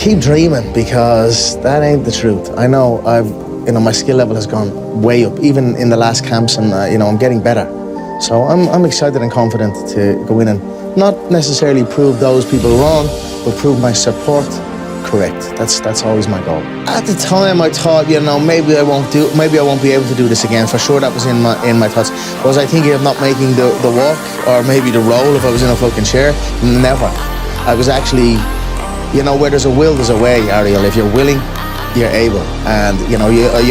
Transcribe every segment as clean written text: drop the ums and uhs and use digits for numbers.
keep dreaming, because that ain't the truth. I know my skill level has gone way up, even in the last camps, and I'm getting better. So I'm excited and confident to go in and not necessarily prove those people wrong, but prove my support correct. That's always my goal. At the time, I thought, maybe I won't be able to do this again. For sure, that was in my thoughts. Was I thinking of not making the walk, or maybe the roll if I was in a fucking chair? Never. I was actually, where there's a will, there's a way, Ariel. If you're willing, you're able. And you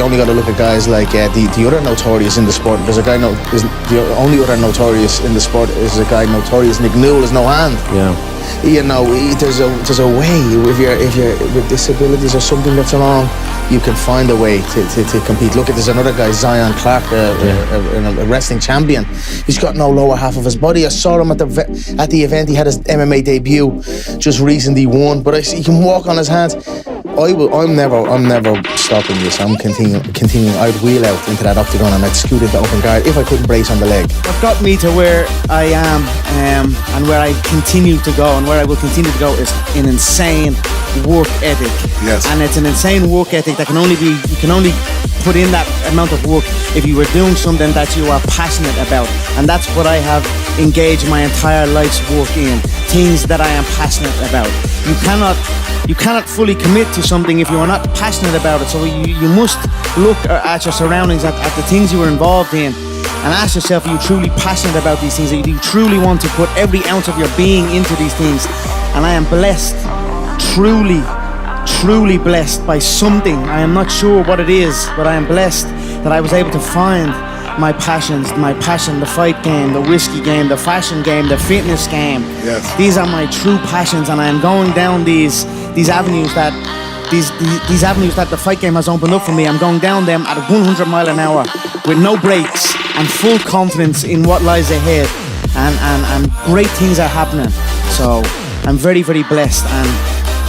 only got to look at guys like the other notorious in the sport. There's a guy the only other notorious in the sport is a guy notorious. Nick Newell has no hand. Yeah. There's a way. If you're with disabilities or something that's wrong, you can find a way to compete. Look at, there's another guy, Zion Clark, a wrestling champion. He's got no lower half of his body. I saw him at the event. He had his MMA debut just recently, won. But he can walk on his hands. I'm never stopping this. I'm continuing. I'd wheel out into that octagon and I'd scoot into open guard if I couldn't brace on the leg. What got me to where I am and where I continue to go and where I will continue to go is an insane work ethic. Yes. And it's an insane work ethic that you can only put in that amount of work if you were doing something that you are passionate about. And that's what I have engaged my entire life's work in. Things that I am passionate about. You cannot fully commit to something if you are not passionate about it. So you must look at your surroundings, at the things you are involved in, and ask yourself, are you truly passionate about these things? Do you truly want to put every ounce of your being into these things? And I am blessed, truly blessed by something. I am not sure what it is, but I am blessed that I was able to find my passions, the fight game, the whiskey game, the fashion game, the fitness game. Yes. These are my true passions, and I am going down these avenues that these avenues that the fight game has opened up for me. I'm going down them at 100 mile an hour with no brakes and full confidence in what lies ahead, and great things are happening. So I'm very, very blessed and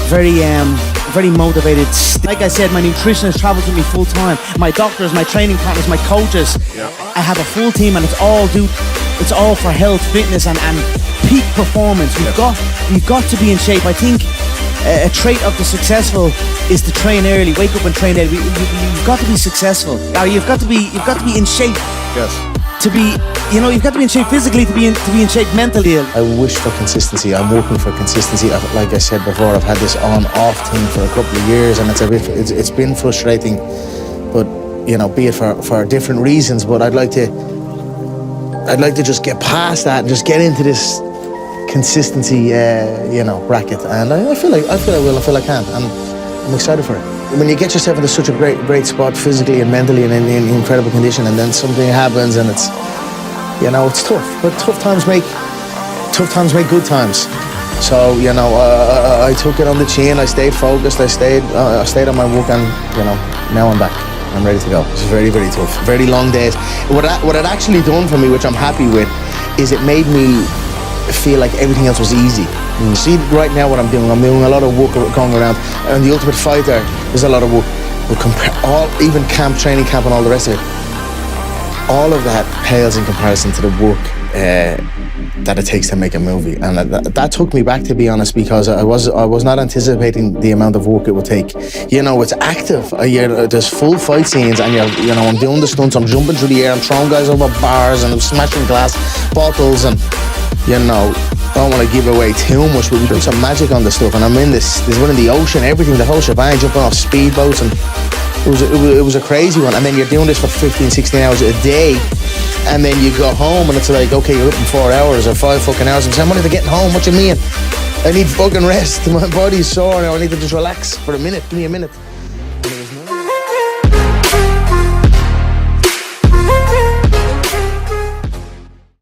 very motivated. Like I said, my nutritionist travels with me full time. My doctors, my training partners, my coaches. Yeah. I have a full team, and it's all for health, fitness, and peak performance. You've got to be in shape. I think a trait of the successful is to train early, wake up and train early. You've got to be successful. You've got to be in shape. Yes. To be, you've got to be in shape physically to be in shape mentally. I wish for consistency. I'm working for consistency. Like I said before, I've had this on-off thing for a couple of years, and it's been frustrating. But be it for different reasons. But I'd like to just get past that and just get into this consistency, bracket. And I feel I will. I feel I can, and I'm excited for it. When you get yourself into such a great spot physically and mentally and in incredible condition, and then something happens and it's tough. But tough times make good times. So I took it on the chin. I stayed focused. I stayed on my work, and now I'm back. I'm ready to go. It's very, very tough. Very long days. What it actually done for me, which I'm happy with, is it made me feel like everything else was easy. See, right now what I'm doing a lot of work going around, and the Ultimate Fighter, there's a lot of work. Even training camp and all the rest of it, all of that pales in comparison to the work that it takes to make a movie. And that took me back, to be honest, because I was not anticipating the amount of work it would take. It's active. There's full fight scenes, and I'm doing the stunts, I'm jumping through the air, I'm throwing guys over bars, and I'm smashing glass bottles, and I don't want to give away too much, but we put some magic on the stuff, and I'm in this one in the ocean, everything, the whole shebang, jumping off speedboats, and it was a crazy one. And then you're doing this for 15, 16 hours a day, and then you go home and it's like, okay, you're up in 4 hours or 5 fucking hours. I'm saying, I'm not even getting home. What you mean? I need fucking rest. My body's sore now. I need to just relax for a minute. Give me a minute.